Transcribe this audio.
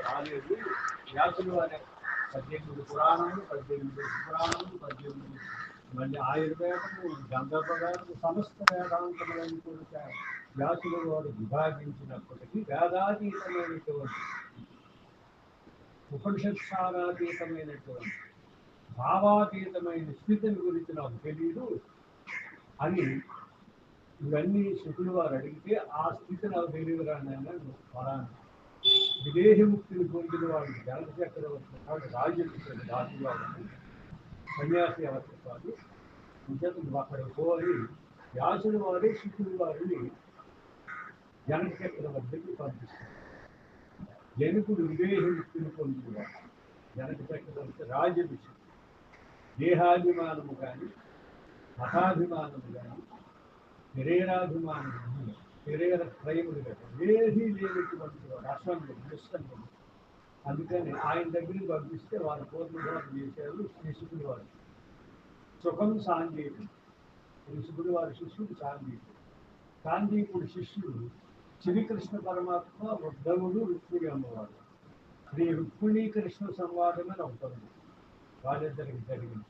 రాలేదు. వ్యాసులు వారి 18 పురాణములు, 18 పురాణములు, 18 మళ్ళీ ఆయుర్వేదము, గంధర్వవేదము, సమస్త వేదాంతములను కూడా వ్యాసులు వారు విభాగించినప్పటికీ వేదాతీతమైనటువంటి ఉపనిషత్సారాతీతమైనటువంటి భావాతీతమైన స్థితిని గురించి నాకు తెలియదు అని ఇవన్నీ శుకులు వారు అడిగితే ఆ స్థితి నాకు తెలియదురా నేను ఫలానా విదేహి ముక్తిని పొందిన వాడికి జనక చక్రవర్తి వాడు రాజ్యం రాజువాడు సన్యాసి అవసరం కాదు ఇంకేత అక్కడికి పోయి వ్యాసుల వారి శుకులు వారిని జనక చక్రవర్తికి పంపిస్తారు. జనకుడు విదేహి ముక్తిని పొందినవాడు జనక చక్రవర్తి రాజభిషేకం దేహాభిమానము కానీ మతాభిమానము కానీ శరీరాభిమానము శరీర త్రయములు కానీ ఏదీ లేనటువంటి వాడు అసంగం నిస్సంగం. అందుకని ఆయన దగ్గరికి పంపిస్తే వారు పూర్ణభావం చేశారు శిశుకుడు వారు. సుఖం సాంఘీకుడు శిశుకుడు వారి శిష్యుడు సాంఘీకుడు. సాంఘీకుడు శిష్యుడు శ్రీకృష్ణ పరమాత్మ ఉద్ధవుడు రుక్మిణి అమ్మవారు. శ్రీ రుక్మిణీ కృష్ణ సంవాదం అని అవుతుంది వాళ్ళిద్దరికి జరిగింది.